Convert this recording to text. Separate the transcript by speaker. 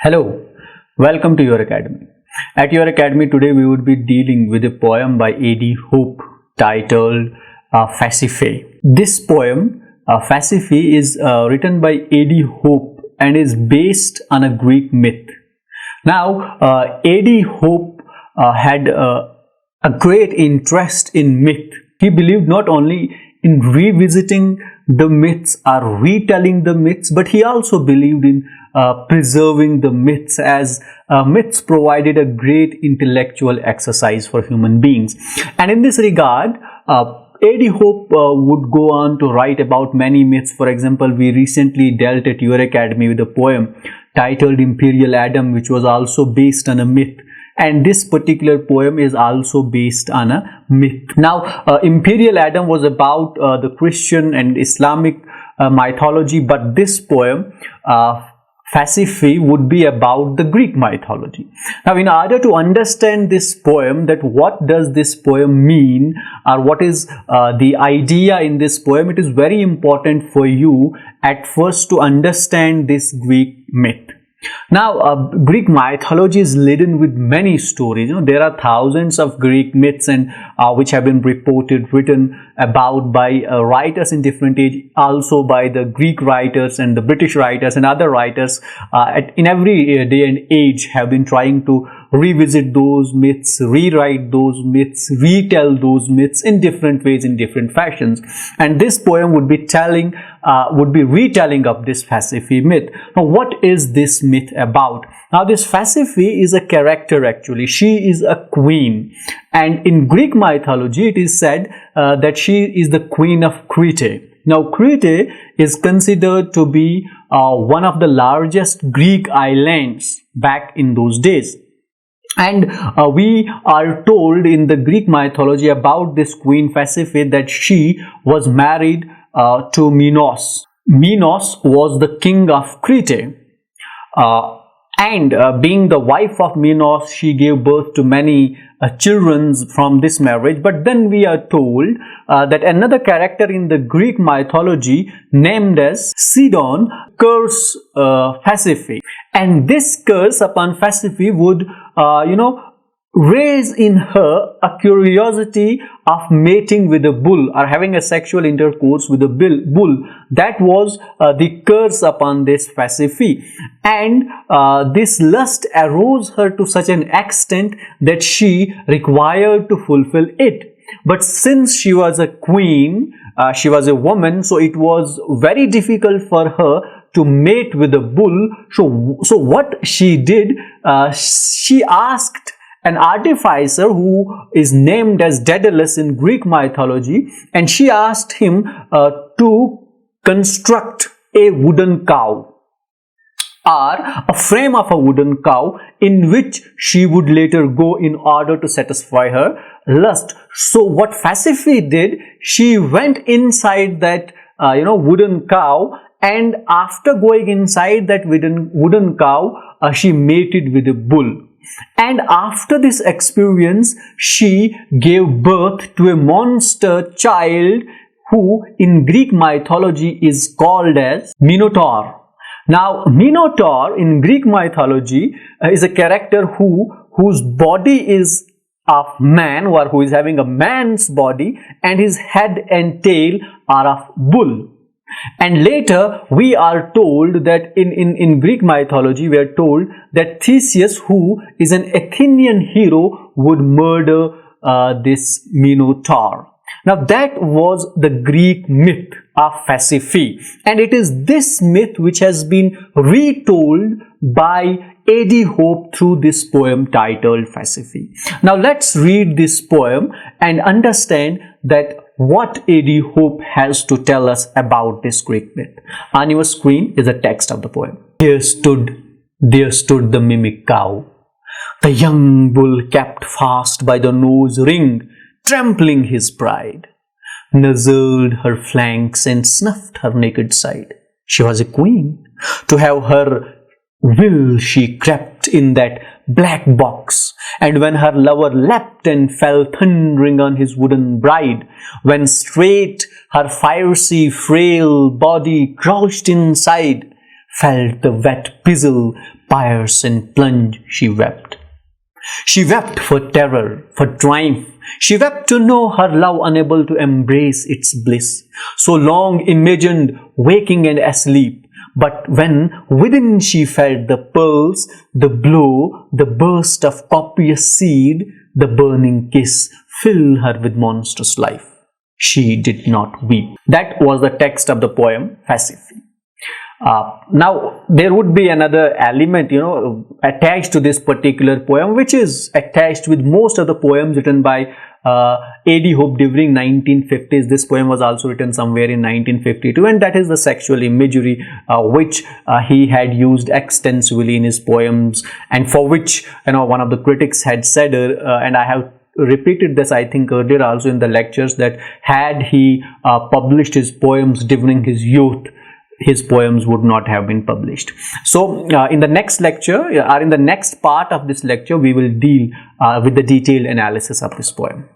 Speaker 1: Hello, welcome to Your Academy. At Your Academy today we would be dealing with a poem by A.D. Hope titled Pasiphae. This poem, Pasiphae, is written by A.D. Hope and is based on a Greek myth. Now, A.D. Hope had a great interest in myth. He believed not only in revisiting the myths or retelling the myths, but he also believed in preserving the myths, as myths provided a great intellectual exercise for human beings. And in this regard, A.D. Hope would go on to write about many myths. For example, we recently dealt at Your Academy with a poem titled Imperial Adam, which was also based on a myth. And this particular poem is also based on a myth. Now, Imperial Adam was about the Christian and Islamic mythology, but this poem, Pasiphae, would be about the Greek mythology. Now, in order to understand this poem, that what does this poem mean, or what is the idea in this poem, it is very important for you at first to understand this Greek myth. Now, Greek mythology is laden with many stories. There are thousands of Greek myths and which have been reported, written about by writers in different age, also by the Greek writers and the British writers and other writers in every day and age have been trying to revisit those myths, rewrite those myths, retell those myths in different ways, in different fashions. And this poem would be retelling of this Pasiphae myth. Now, what is this myth about? Now, this Pasiphae is a character actually. She is a queen. And in Greek mythology, it is said that she is the queen of Crete. Now, Crete is considered to be one of the largest Greek islands back in those days. And we are told in the Greek mythology about this queen Pasiphae that she was married to Minos. Minos was the king of Crete. And being the wife of Minos, she gave birth to many children from this marriage. But then we are told that another character in the Greek mythology named as Sidon cursed Pasiphae. And this curse upon Pasiphae would, raise in her a curiosity of mating with a bull or having a sexual intercourse with a bull. That was the curse upon this Pasiphae. And this lust arose her to such an extent that she required to fulfill it. But since she was a queen, she was a woman, so it was very difficult for her to mate with a bull. So what she did, she asked an artificer who is named as Daedalus in Greek mythology, and she asked him to construct a wooden cow or a frame of a wooden cow in which she would later go in order to satisfy her lust. So what Pasiphae did, she went inside that wooden cow, and after going inside that wooden cow, she mated with a bull. And after this experience, she gave birth to a monster child who in Greek mythology is called as Minotaur. Now, Minotaur in Greek mythology is a character whose body is of man, or who is having a man's body, and his head and tail are of bull. And later we are told that in Greek mythology we are told that Theseus, who is an Athenian hero, would murder this Minotaur. Now, that was the Greek myth of Pasiphae, and it is this myth which has been retold by A.D. Hope through this poem titled Pasiphae. Now, let's read this poem and understand that what A.D. Hope has to tell us about this Greek myth. On your screen is the text of the poem. There stood the mimic cow, the young bull kept fast by the nose ring, trampling his pride, nuzzled her flanks and snuffed her naked side. She was a queen. To have her will she crept in that black box, and when her lover leapt and fell thundering on his wooden bride, when straight her fiery frail body crouched inside, felt the wet pizzle empires and plunge she wept. She wept for terror, for triumph. She wept to know her love unable to embrace its bliss, so long imagined, waking and asleep. But when within she felt the pulse, the blow, the burst of copious seed, the burning kiss filled her with monstrous life. She did not weep. That was the text of the poem Pasiphae. Now there would be another element, attached to this particular poem, which is attached with most of the poems written by A.D. Hope during 1950s. This poem was also written somewhere in 1952, and that is the sexual imagery which he had used extensively in his poems, and for which one of the critics had said, and I have repeated this I think earlier also in the lectures, that had he published his poems during his youth, his poems would not have been published. So in the next lecture, or in the next part of this lecture, we will deal with the detailed analysis of this poem.